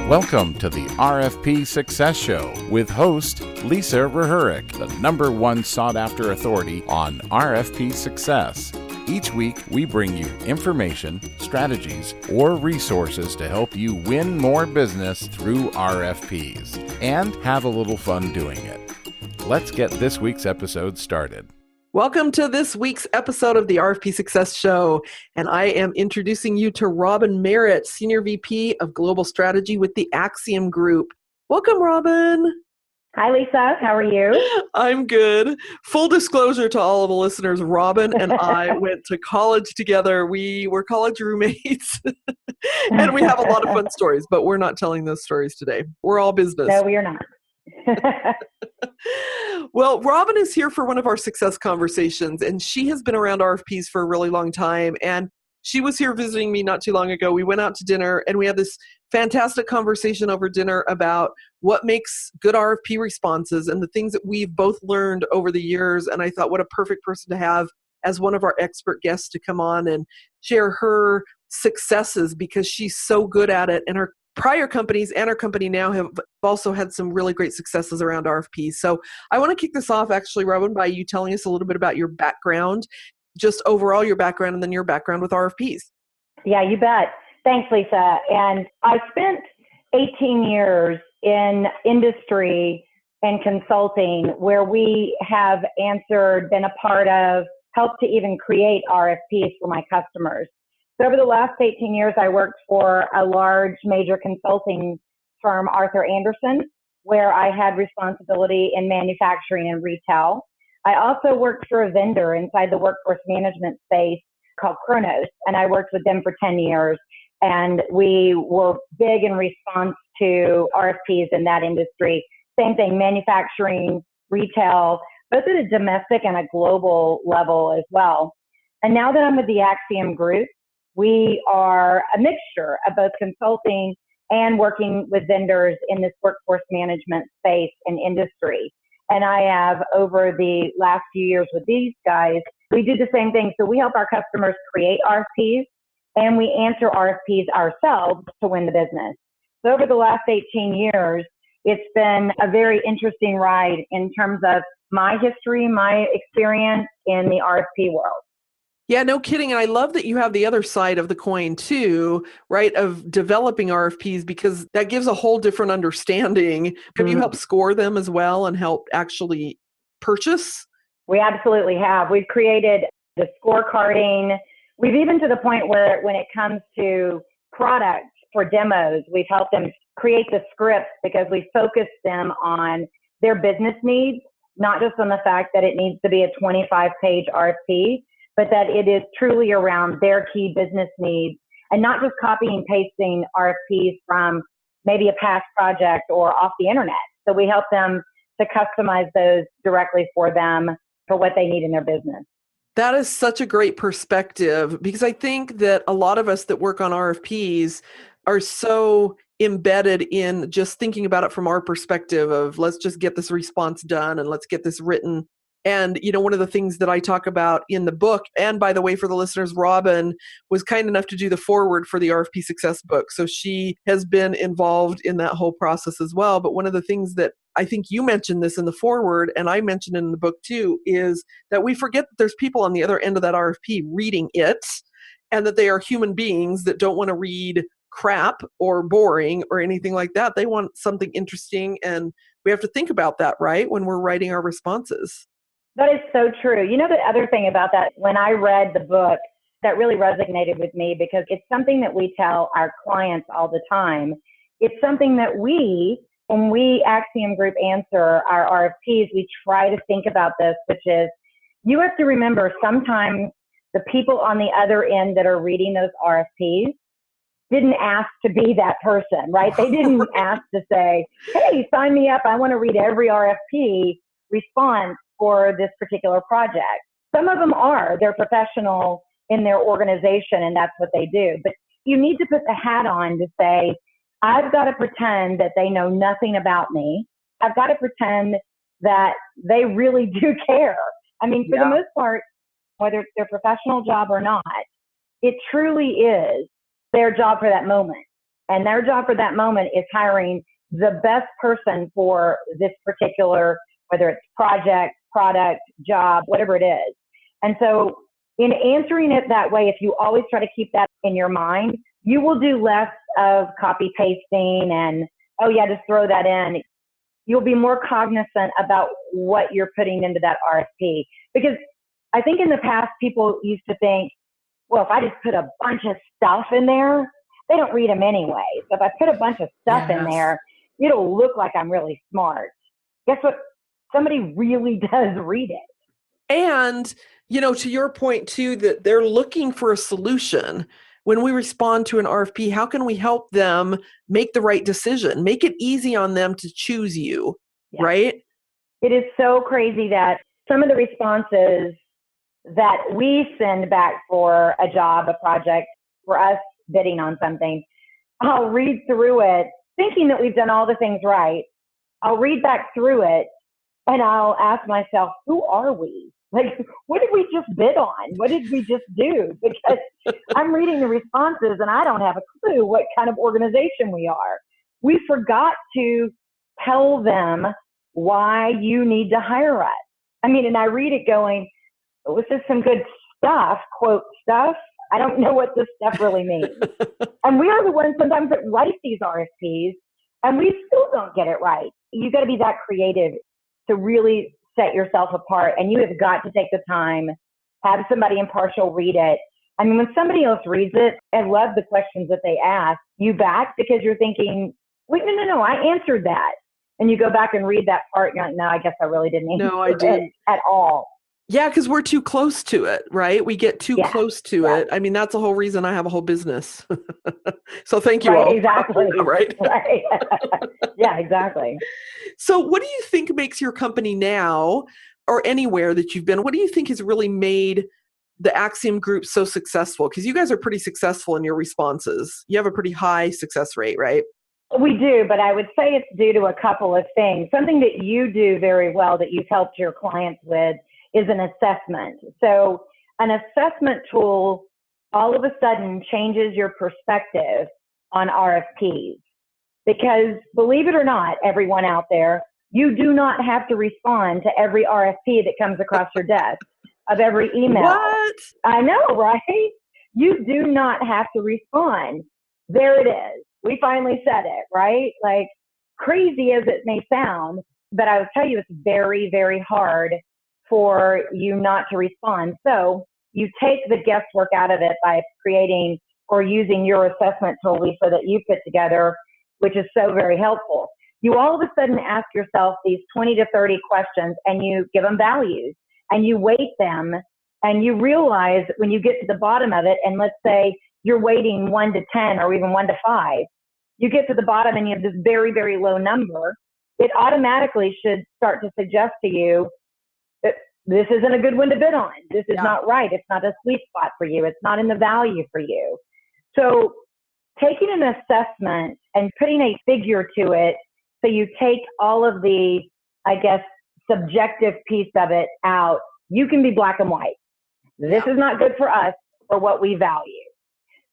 Welcome to the RFP Success Show with host Lisa Rehurik, the #1 sought-after authority on RFP success. Each week, we bring you information, strategies, or resources to help you win more business through RFPs and have a little fun doing it. Let's get this week's episode started. Welcome to this week's episode of the RFP Success Show, and I am introducing you to Robin Merritt, Senior VP of Global Strategy with the Axsium Group. Welcome, Robin. Hi, Lisa. How are you? I'm good. Full disclosure to all of the listeners, Robin and I went to college together. We were college roommates, and we have a lot of fun stories, but we're not telling those stories today. We're all business. No, we are not. Well, Robin is here for one of our success conversations, and she has been around RFPs for a really long time. And she was here visiting me not too long ago. We went out to dinner, and we had this fantastic conversation over dinner about what makes good RFP responses and the things that we've both learned over the years. And I thought, what a perfect person to have as one of our expert guests to come on and share her successes, because she's so good at it. And her prior companies and our company now have also had some really great successes around RFPs. So I want to kick this off, actually, Robin, by you telling us a little bit about your background, just overall your background, and then your background with RFPs. Yeah, you bet. Thanks, Lisa. And I spent 18 years in industry and consulting where we have been a part of, helped to even create RFPs for my customers. So over the last 18 years, I worked for a large major consulting firm, Arthur Andersen, where I had responsibility in manufacturing and retail. I also worked for a vendor inside the workforce management space called Kronos, and I worked with them for 10 years. And we were big in response to RFPs in that industry. Same thing, manufacturing, retail, both at a domestic and a global level as well. And now that I'm with the Axsium Group, we are a mixture of both consulting and working with vendors in this workforce management space and industry. And I have, over the last few years with these guys, we do the same thing. So we help our customers create RFPs, and we answer RFPs ourselves to win the business. So over the last 18 years, it's been a very interesting ride in terms of my history, my experience in the RFP world. Yeah, no kidding. And I love that you have the other side of the coin too, right, of developing RFPs, because that gives a whole different understanding. Have you helped score them as well and help actually purchase? We absolutely have. We've created the scorecarding. We've even to the point where when it comes to product for demos, we've helped them create the scripts because we focus them on their business needs, not just on the fact that it needs to be a 25-page RFP, but that it is truly around their key business needs and not just copying and pasting RFPs from maybe a past project or off the internet. So we help them to customize those directly for them for what they need in their business. That is such a great perspective, because I think that a lot of us that work on RFPs are so embedded in just thinking about it from our perspective of let's just get this response done and let's get this written. And, you know, one of the things that I talk about in the book, and by the way, for the listeners, Robin was kind enough to do the foreword for the RFP Success book. So she has been involved in that whole process as well. But one of the things that I think you mentioned this in the foreword, and I mentioned in the book too, is that we forget that there's people on the other end of that RFP reading it, and that they are human beings that don't want to read crap or boring or anything like that. They want something interesting, and we have to think about that, right, when we're writing our responses. That is so true. You know, the other thing about that, when I read the book, that really resonated with me because it's something that we tell our clients all the time. It's something that when we Axsium Group answer our RFPs, we try to think about this, which is you have to remember sometimes the people on the other end that are reading those RFPs didn't ask to be that person, right? They didn't ask to say, hey, sign me up. I want to read every RFP response for this particular project. Some of them they're professional in their organization and that's what they do. But you need to put the hat on to say, I've got to pretend that they know nothing about me. I've got to pretend that they really do care. I mean, for the most part, whether it's their professional job or not, it truly is their job for that moment. And their job for that moment is hiring the best person for this particular, whether it's project, product, job, whatever it is. And so in answering it that way, if you always try to keep that in your mind, you will do less of copy pasting and, oh yeah, just throw that in. You'll be more cognizant about what you're putting into that RFP. Because I think in the past, people used to think, well, if I just put a bunch of stuff in there, they don't read them anyway. So if I put a bunch of stuff in there, it'll look like I'm really smart. Guess what? Somebody really does read it. And, to your point too, that they're looking for a solution. When we respond to an RFP, how can we help them make the right decision? Make it easy on them to choose you, right? It is so crazy that some of the responses that we send back for a job, a project, for us bidding on something, I'll read through it thinking that we've done all the things right. I'll read back through it and I'll ask myself, who are we? Like, what did we just bid on? What did we just do? Because I'm reading the responses and I don't have a clue what kind of organization we are. We forgot to tell them why you need to hire us. I mean, and I read it going, this is some good stuff, quote stuff. I don't know what this stuff really means. And we are the ones sometimes that write these RFPs and we still don't get it right. You got to be that creative to really set yourself apart, and you have got to take the time, have somebody impartial read it. I mean, when somebody else reads it, I love the questions that they ask you back because you're thinking, wait, no, I answered that. And you go back and read that part and you're like, no, I guess I really didn't answer it at all. Yeah, because we're too close to it, right? We get too close to it. I mean, that's the whole reason I have a whole business. So thank you all. Exactly. Right? Right. Yeah, exactly. So what do you think makes your company now, or anywhere that you've been, what do you think has really made the Axsium group so successful? Because you guys are pretty successful in your responses. You have a pretty high success rate, right? We do, but I would say it's due to a couple of things. Something that you do very well that you've helped your clients with is an assessment. So an assessment tool all of a sudden changes your perspective on RFPs. Because believe it or not, everyone out there, you do not have to respond to every RFP that comes across your desk, of every email. What? I know, right? You do not have to respond. There it is. We finally said it, right? Like, crazy as it may sound, but I will tell you, it's very, very hard for you not to respond. So you take the guesswork out of it by creating or using your assessment tool, Lisa, that you put together, which is so very helpful. You all of a sudden ask yourself these 20 to 30 questions and you give them values and you weight them, and you realize when you get to the bottom of it, and let's say you're weighting 1 to 10 or even 1 to 5, you get to the bottom and you have this very, very low number, it automatically should start to suggest to you that this isn't a good one to bid on. This is not right. It's not a sweet spot for you. It's not in the value for you. So taking an assessment and putting a figure to it, so you take all of the, I guess, subjective piece of it out, you can be black and white. This is not good for us or what we value.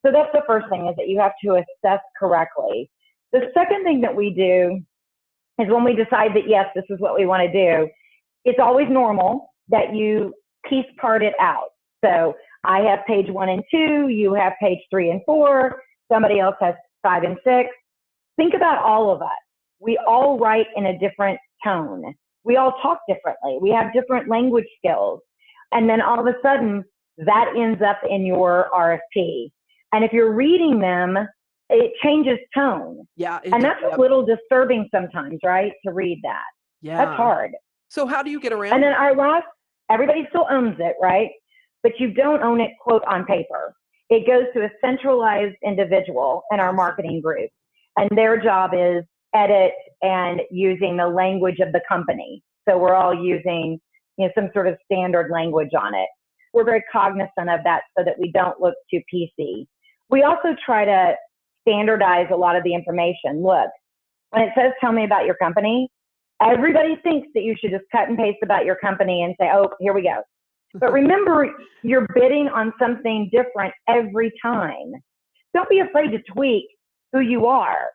So that's the first thing, is that you have to assess correctly. The second thing that we do is when we decide that, yes, this is what we want to do, it's always normal that you piece part it out. So I have page 1 and 2, you have page 3 and 4, somebody else has 5 and 6. Think about all of us. We all write in a different tone. We all talk differently. We have different language skills. And then all of a sudden, that ends up in your RFP. And if you're reading them, it changes tone. Yeah. And that's a little disturbing sometimes, right? To read that. Yeah. That's hard. So how do you get around And then everybody still owns it, right? But you don't own it, quote, on paper. It goes to a centralized individual in our marketing group. And their job is edit and using the language of the company. So we're all using, some sort of standard language on it. We're very cognizant of that so that we don't look too PC. We also try to standardize a lot of the information. Look, when it says, tell me about your company, everybody thinks that you should just cut and paste about your company and say, oh, here we go. But remember, you're bidding on something different every time. Don't be afraid to tweak who you are.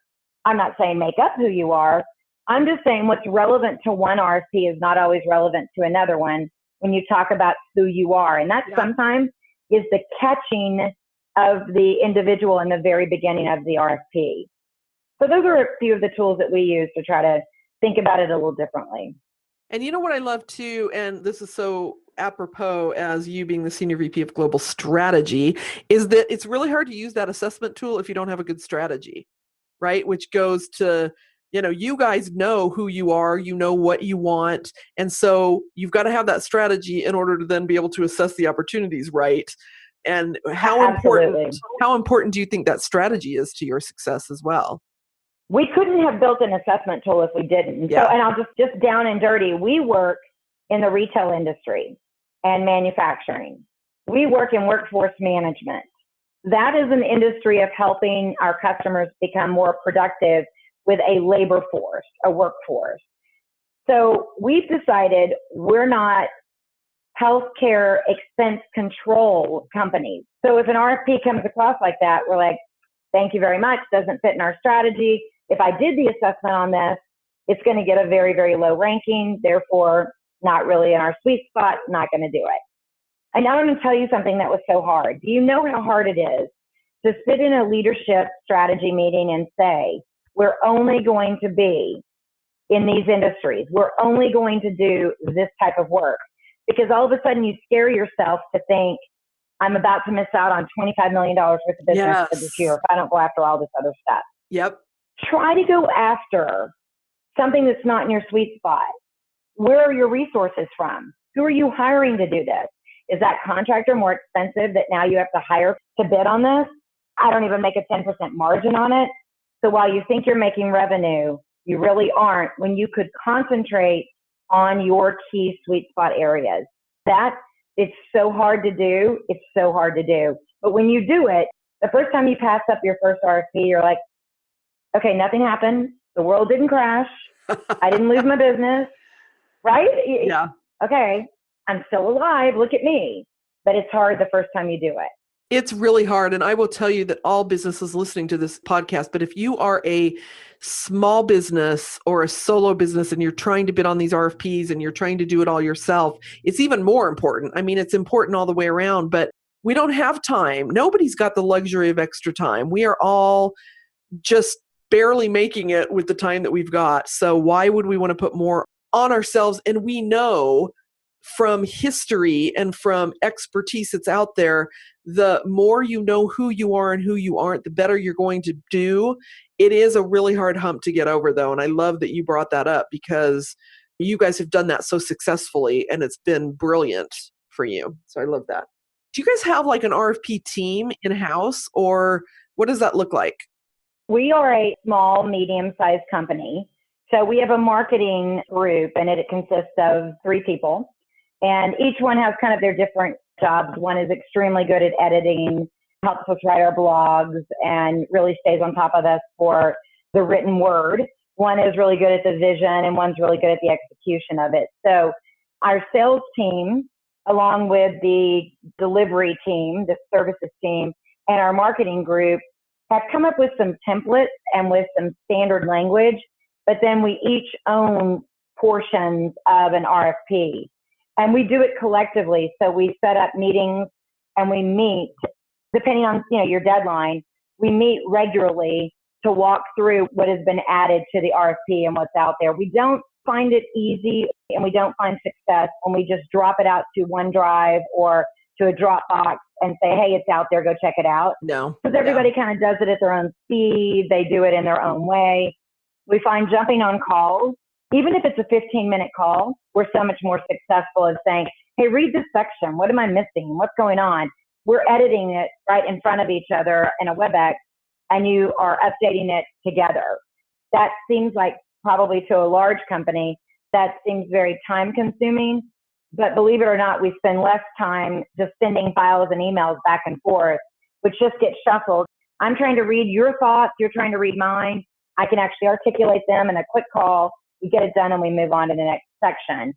I'm not saying make up who you are. I'm just saying what's relevant to one RFP is not always relevant to another one when you talk about who you are. And that sometimes is the catching of the individual in the very beginning of the RFP. So those are a few of the tools that we use to try to think about it a little differently. And you know what I love too, and this is so apropos as you being the Senior VP of Global Strategy, is that it's really hard to use that assessment tool if you don't have a good strategy, right? Which goes to, you guys know who you are, you know what you want. And so you've got to have that strategy in order to then be able to assess the opportunities, right? And how important do you think that strategy is to your success as well? We couldn't have built an assessment tool if we didn't. Yeah. So, and I'll just down and dirty, we work in the retail industry and manufacturing. We work in workforce management. That is an industry of helping our customers become more productive with a labor force, a workforce. So we've decided we're not healthcare expense control companies. So if an RFP comes across like that, we're like, thank you very much, doesn't fit in our strategy. If I did the assessment on this, it's going to get a very, very low ranking, therefore not really in our sweet spot, not going to do it. And now I'm going to tell you something that was so hard. Do you know how hard it is to sit in a leadership strategy meeting and say, we're only going to be in these industries. We're only going to do this type of work. Because all of a sudden you scare yourself to think, I'm about to miss out on $25 million worth of business for this year if I don't go after all this other stuff. Yep. Try to go after something that's not in your sweet spot. Where are your resources from? Who are you hiring to do this? Is that contractor more expensive that now you have to hire to bid on this? I don't even make a 10% margin on it. So while you think you're making revenue, you really aren't when you could concentrate on your key sweet spot areas. It's so hard to do. It's so hard to do. But when you do it, the first time you pass up your first RFP, you're like, okay, nothing happened. The world didn't crash. I didn't lose my business. Right? Yeah. Okay, I'm still alive. Look at me. But it's hard the first time you do it. It's really hard. And I will tell you that all businesses listening to this podcast, but if you are a small business or a solo business and you're trying to bid on these RFPs and you're trying to do it all yourself, it's even more important. I mean, it's important all the way around, but we don't have time. Nobody's got the luxury of extra time. We are all just barely making it with the time that we've got. So why would we want to put more on ourselves? And we know from history and from expertise that's out there, the more you know who you are and who you aren't, the better you're going to do. It is a really hard hump to get over, though. And I love that you brought that up because you guys have done that so successfully and it's been brilliant for you. So I love that. Do you guys have like an RFP team in-house or what does that look like? We are a small, medium-sized company. So we have a marketing group and it consists of 3 people. And each one has kind of their different jobs. One is extremely good at editing, helps us write our blogs, and really stays on top of us for the written word. One is really good at the vision, and one's really good at the execution of it. So our sales team, along with the delivery team, the services team, and our marketing group, have come up with some templates and with some standard language, but then we each own portions of an RFP. And we do it collectively. So we set up meetings and we meet, depending on your deadline, we meet regularly to walk through what has been added to the RFP and what's out there. We don't find it easy and we don't find success when we just drop it out to OneDrive or to a Dropbox and say, hey, it's out there, go check it out. No. Because everybody kind of does it at their own speed. They do it in their own way. We find jumping on calls, even if it's a 15-minute call, we're so much more successful at saying, hey, read this section. What am I missing? What's going on? We're editing it right in front of each other in a WebEx, and you are updating it together. That seems like probably to a large company, that seems very time consuming. But believe it or not, we spend less time just sending files and emails back and forth, which just gets shuffled. I'm trying to read your thoughts. You're trying to read mine. I can actually articulate them in a quick call. We get it done and we move on to the next section.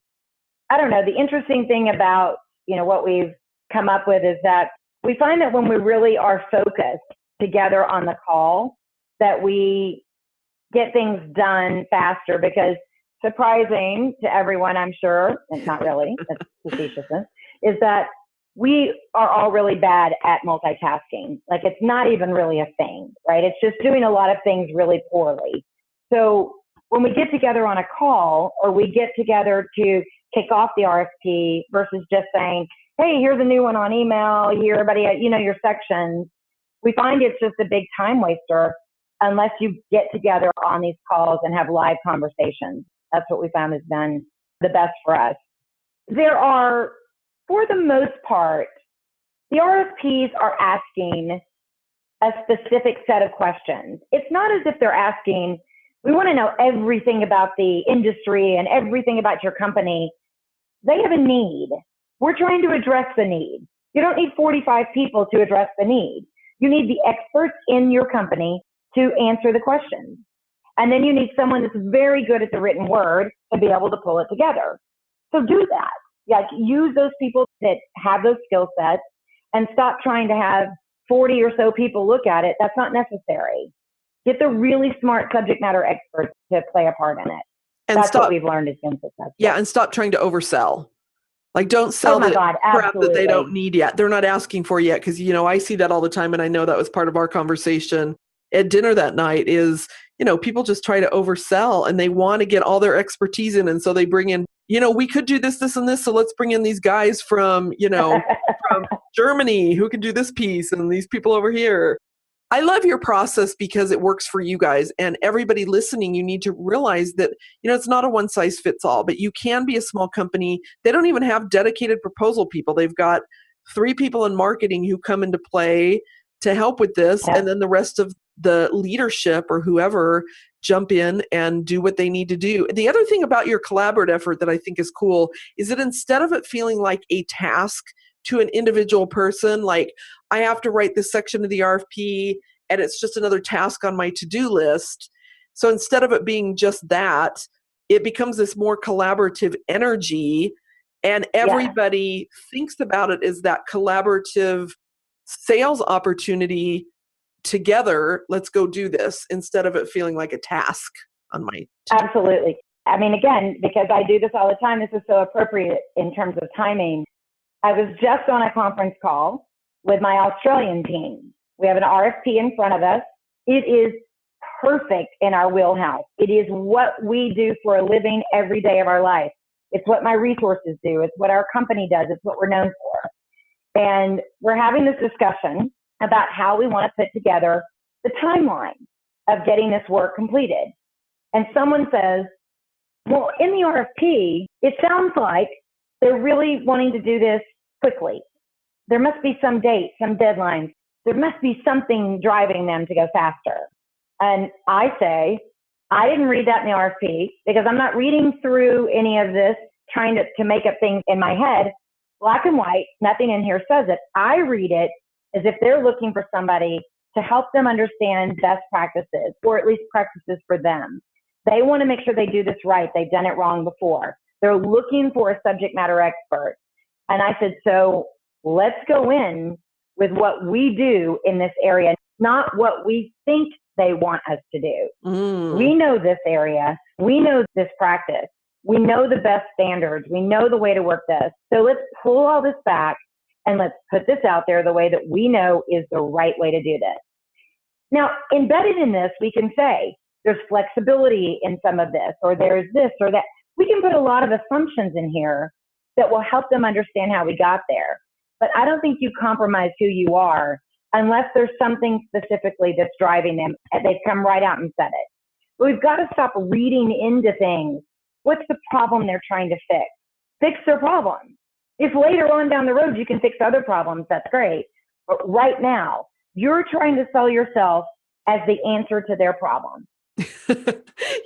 I don't know. The interesting thing about, what we've come up with is that we find that when we really are focused together on the call, that we get things done faster, because surprising to everyone, I'm sure, and not really, that's facetiousness, is that we are all really bad at multitasking. Like, it's not even really a thing, right? It's just doing a lot of things really poorly. So when we get together on a call, or we get together to kick off the RFP versus just saying, hey, here's a new one on email, here, everybody, your sections, we find it's just a big time waster unless you get together on these calls and have live conversations. That's what we found has been the best for us. There are, for the most part, the RFPs are asking a specific set of questions. It's not as if they're asking, we want to know everything about the industry and everything about your company. They have a need. We're trying to address the need. You don't need 45 people to address the need. You need the experts in your company to answer the questions. And then you need someone that's very good at the written word to be able to pull it together. So do that. Like, use those people that have those skill sets, and stop trying to have 40 or so people look at it. That's not necessary. Get the really smart subject matter experts to play a part in it. And That's what we've learned has been successful. Yeah, and stop trying to oversell. Like, don't sell crap that they don't need yet. They're not asking for yet, because, I see that all the time, and I know that was part of our conversation at dinner that night is, people just try to oversell, and they want to get all their expertise in, and so they bring in, we could do this, this, and this, so let's bring in these guys from, from Germany who can do this piece, and these people over here. I love your process because it works for you guys, and everybody listening, you need to realize that, it's not a one size fits all, but you can be a small company. They don't even have dedicated proposal people. They've got 3 people in marketing who come into play to help with this. And then the rest of the leadership or whoever jump in and do what they need to do. The other thing about your collaborative effort that I think is cool is that instead of it feeling like a task to an individual person, like, I have to write this section of the RFP and it's just another task on my to-do list. So instead of it being just that, it becomes this more collaborative energy, and everybody thinks about it as that collaborative sales opportunity together. Let's go do this, instead of it feeling like a task on my to-do. Absolutely. I mean, again, because I do this all the time, this is so appropriate in terms of timing. I was just on a conference call with my Australian team. We have an RFP in front of us. It is perfect in our wheelhouse. It is what we do for a living every day of our life. It's what my resources do. It's what our company does. It's what we're known for. And we're having this discussion about how we want to put together the timeline of getting this work completed. And someone says, well, in the RFP, it sounds like they're really wanting to do this quickly. There must be some date, some deadlines. There must be something driving them to go faster. And I say, I didn't read that in the RFP, because I'm not reading through any of this, trying to make up things in my head. Black and white, nothing in here says it. I read it as if they're looking for somebody to help them understand best practices, or at least practices for them. They want to make sure they do this right. They've done it wrong before. They're looking for a subject matter expert. And I said, so let's go in with what we do in this area, not what we think they want us to do. We know this area. We know this practice. We know the best standards. We know the way to work this. So let's pull all this back and let's put this out there the way that we know is the right way to do this. Now, embedded in this, we can say there's flexibility in some of this, or there's this or that. We can put a lot of assumptions in here that will help them understand how we got there. But I don't think you compromise who you are unless there's something specifically that's driving them. They've come right out and said it. But we've got to stop reading into things. What's the problem they're trying to fix? Fix their problem. If later on down the road you can fix other problems, that's great. But right now, you're trying to sell yourself as the answer to their problem.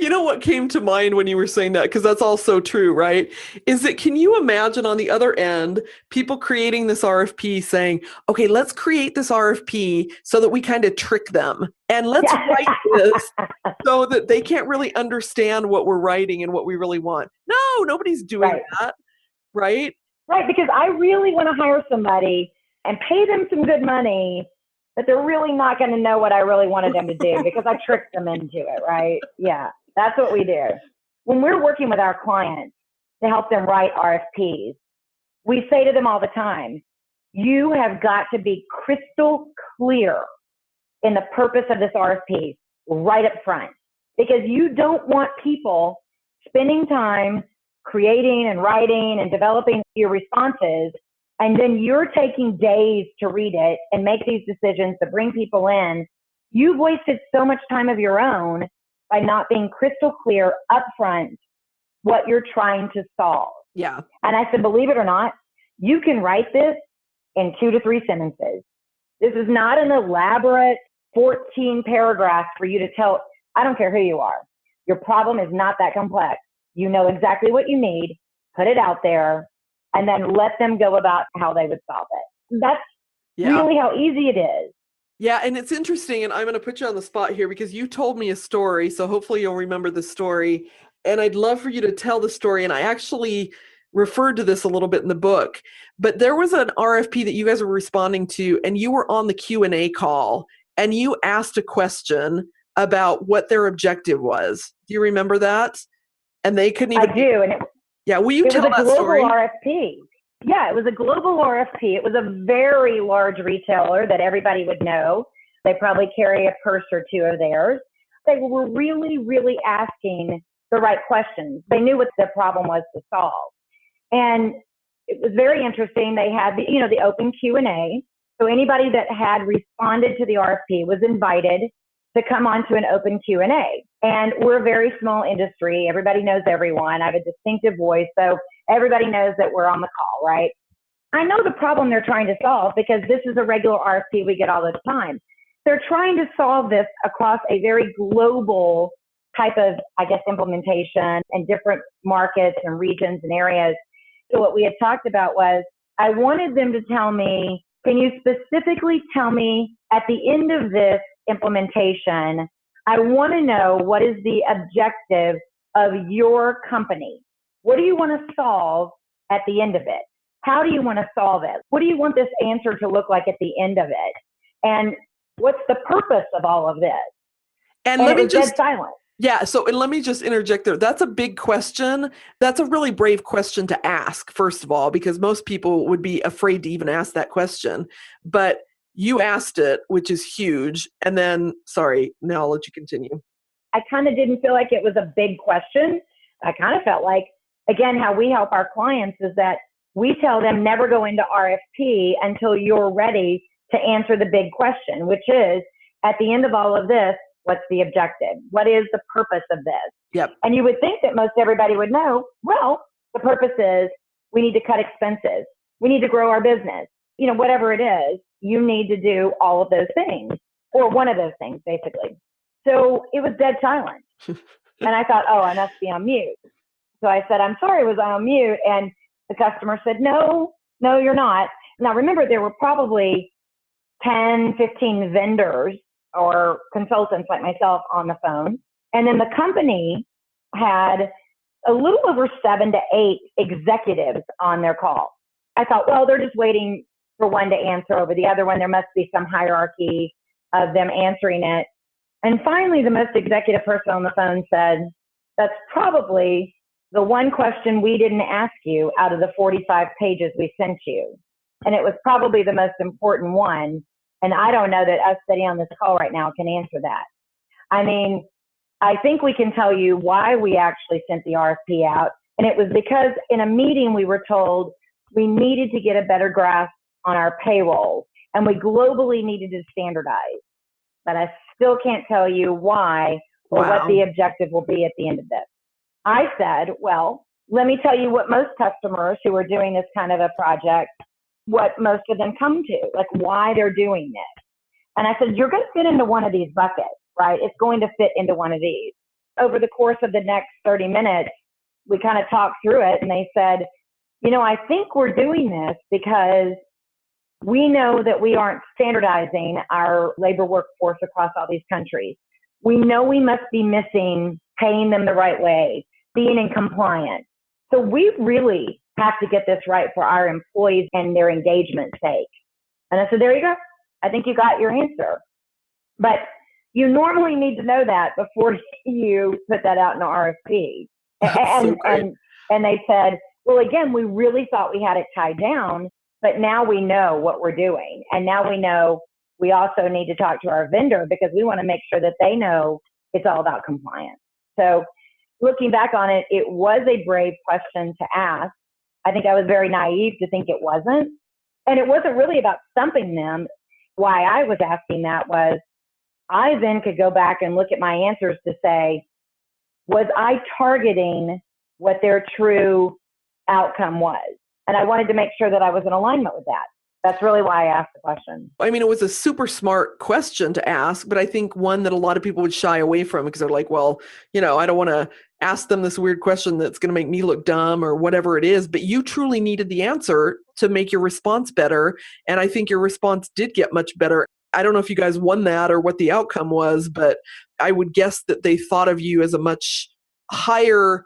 You know what came to mind when you were saying that, because that's all so true, right? Is that, can you imagine on the other end, people creating this RFP saying, okay, let's create this RFP so that we kind of trick them, and let's write this so that they can't really understand what we're writing and what we really want. No, nobody's doing that, right? Right, because I really want to hire somebody and pay them some good money but they're really not going to know what I really wanted them to do because I tricked them into it, right? Yeah, that's what we do. When we're working with our clients to help them write RFPs, we say to them all the time, you have got to be crystal clear in the purpose of this RFP right up front, because you don't want people spending time creating and writing and developing your responses, and then you're taking days to read it and make these decisions to bring people in. You've wasted so much time of your own by not being crystal clear up front what you're trying to solve. Yeah. And I said, believe it or not, you can write this in 2 to 3 sentences. This is not an elaborate 14 paragraphs for you to tell. I don't care who you are. Your problem is not that complex. You know exactly what you need, put it out there, and then let them go about how they would solve it. That's really how easy it is. Yeah, and it's interesting, and I'm going to put you on the spot here because you told me a story, so hopefully you'll remember the story, and I'd love for you to tell the story, and I actually referred to this a little bit in the book, but there was an RFP that you guys were responding to, and you were on the Q&A call, and you asked a question about what their objective was. Do you remember that? And they couldn't even... I do, and will you tell that story? It was a global RFP. Yeah, it was a global RFP. It was a very large retailer that everybody would know. They probably carry a purse or two of theirs. They were really, really asking the right questions. They knew what the problem was to solve. And it was very interesting. They had the open Q&A. So anybody that had responded to the RFP was invited to come on to an open Q&A. And we're a very small industry. Everybody knows everyone. I have a distinctive voice. So everybody knows that we're on the call, right? I know the problem they're trying to solve because this is a regular RFP we get all the time. They're trying to solve this across a very global type of, implementation and different markets and regions and areas. So what we had talked about was, I wanted them to tell me, can you specifically tell me at the end of this implementation, I want to know what is the objective of your company? What do you want to solve at the end of it? How do you want to solve it? What do you want this answer to look like at the end of it? And what's the purpose of all of this? And let me just... dead silent. Yeah. So, and let me just interject there. That's a big question. That's a really brave question to ask, first of all, because most people would be afraid to even ask that question. But you asked it, which is huge. And then, sorry, now I'll let you continue. I kind of didn't feel like it was a big question. I kind of felt like, again, how we help our clients is that we tell them never go into RFP until you're ready to answer the big question, which is, at the end of all of this, what's the objective? What is the purpose of this? Yep. And you would think that most everybody would know, well, the purpose is we need to cut expenses. We need to grow our business. Whatever it is, you need to do all of those things, or one of those things, basically. So it was dead silent. And I thought, I must be on mute. So I said, I'm sorry, was I on mute? And the customer said, no, you're not. Now, remember, there were probably 10, 15 vendors or consultants like myself on the phone. And then the company had a little over 7 to 8 executives on their call. I thought, well, they're just waiting for one to answer over the other one. There must be some hierarchy of them answering it. And finally, the most executive person on the phone said, that's probably the one question we didn't ask you out of the 45 pages we sent you. And it was probably the most important one. And I don't know that us sitting on this call right now can answer that. I mean, I think we can tell you why we actually sent the RFP out. And it was because in a meeting we were told we needed to get a better grasp on our payroll. And we globally needed to standardize. But I still can't tell you why or what the objective will be at the end of this. I said, well, let me tell you what most customers who are doing this kind of a project, what most of them come to, like why they're doing this. And I said, you're going to fit into one of these buckets, right? It's going to fit into one of these. Over the course of the next 30 minutes, we kind of talked through it and they said, I think we're doing this because we know that we aren't standardizing our labor workforce across all these countries. We know we must be missing paying them the right way, being in compliance. So we really have to get this right for our employees and their engagement's sake. And I said, there you go. I think you got your answer. But you normally need to know that before you put that out in an RFP. And they said, well, again, we really thought we had it tied down, but now we know what we're doing. And now we know we also need to talk to our vendor because we want to make sure that they know it's all about compliance. So looking back on it, it was a brave question to ask. I think I was very naive to think it wasn't. And it wasn't really about stumping them. Why I was asking that was I then could go back and look at my answers to say, was I targeting what their true outcome was? And I wanted to make sure that I was in alignment with that. That's really why I asked the question. I mean, it was a super smart question to ask, but I think one that a lot of people would shy away from because they're like, well, I don't want to ask them this weird question that's going to make me look dumb or whatever it is. But you truly needed the answer to make your response better. And I think your response did get much better. I don't know if you guys won that or what the outcome was, but I would guess that they thought of you as a much higher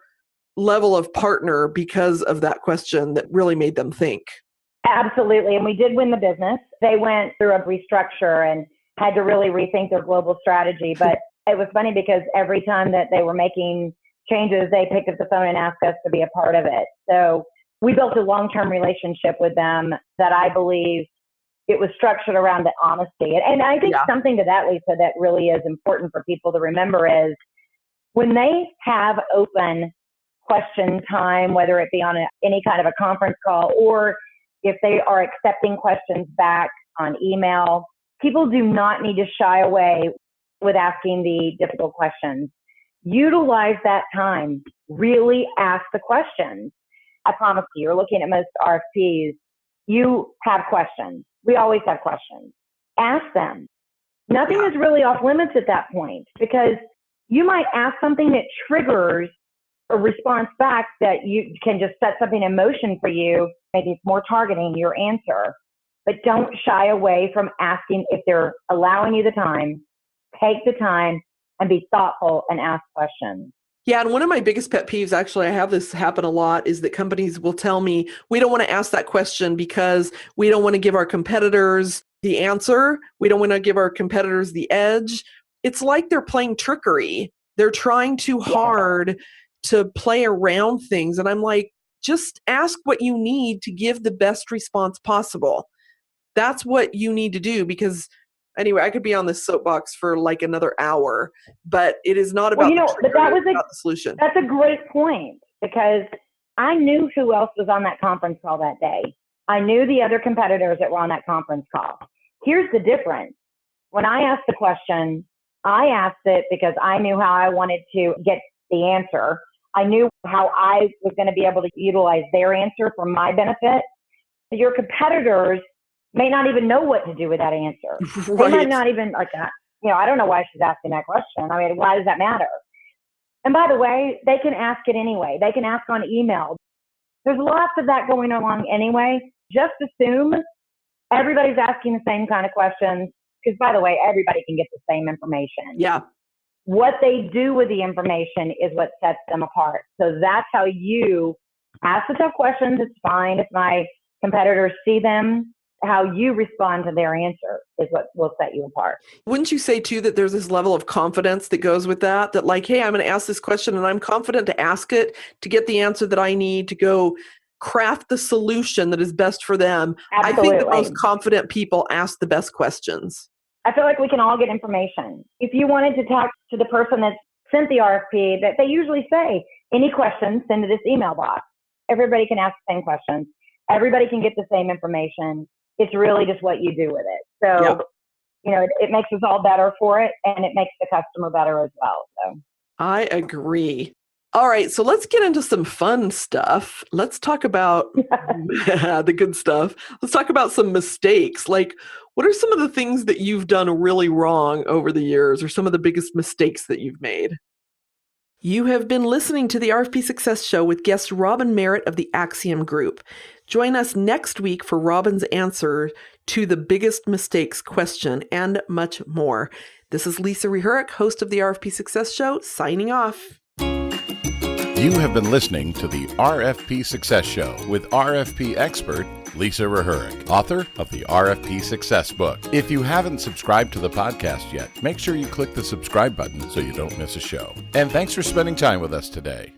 level of partner because of that question that really made them think. Absolutely. And we did win the business. They went through a restructure and had to really rethink their global strategy. But it was funny because every time that they were making changes, they picked up the phone and asked us to be a part of it. So we built a long-term relationship with them that I believe it was structured around the honesty. And I think something to that, Lisa, that really is important for people to remember is when they have open question time, whether it be on any kind of a conference call or if they are accepting questions back on email, people do not need to shy away with asking the difficult questions. Utilize that time. Really ask the questions. I promise you're looking at most RFPs, you have questions. We always have questions. Ask them. Nothing is really off limits at that point because you might ask something that triggers a response back that you can just set something in motion for you. Maybe it's more targeting your answer, but don't shy away from asking if they're allowing you the time. Take the time and be thoughtful and ask questions. Yeah, and one of my biggest pet peeves, actually, I have this happen a lot, is that companies will tell me, we don't want to ask that question because we don't want to give our competitors the answer. We don't want to give our competitors the edge. It's like they're playing trickery. They're trying too hard to play around things. And I'm like, just ask what you need to give the best response possible. That's what you need to do because anyway, I could be on this soapbox for like another hour, but it is not about the solution. That's a great point because I knew who else was on that conference call that day. I knew the other competitors that were on that conference call. Here's the difference. When I asked the question, I asked it because I knew how I wanted to get the answer. I knew how I was going to be able to utilize their answer for my benefit. Your competitors may not even know what to do with that answer. Right. They might not even I don't know why she's asking that question. I mean, why does that matter? And by the way, they can ask it anyway. They can ask on email. There's lots of that going along anyway. Just assume everybody's asking the same kind of questions because, by the way, everybody can get the same information. Yeah. What they do with the information is what sets them apart. So that's how you ask the tough questions. It's fine if my competitors see them. How you respond to their answer is what will set you apart. Wouldn't you say too that there's this level of confidence that goes with that like, hey, I'm going to ask this question and I'm confident to ask it to get the answer that I need to go craft the solution that is best for them. Absolutely. I think the most confident people ask the best questions. I feel like we can all get information. If you wanted to talk to the person that sent the RFP, that they usually say, any questions, send to this email box. Everybody can ask the same questions. Everybody can get the same information. It's really just what you do with it. So, it makes us all better for it, and it makes the customer better as well. So I agree. All right, so let's get into some fun stuff. Let's talk about the good stuff. Let's talk about some mistakes. Like, what are some of the things that you've done really wrong over the years, or some of the biggest mistakes that you've made? You have been listening to the RFP Success Show with guest Robin Merritt of the Axsium Group. Join us next week for Robin's answer to the biggest mistakes question and much more. This is Lisa Rehurick, host of the RFP Success Show, signing off. You have been listening to the RFP Success Show with RFP expert Lisa Reherik, author of the RFP Success Book. If you haven't subscribed to the podcast yet, make sure you click the subscribe button so you don't miss a show. And thanks for spending time with us today.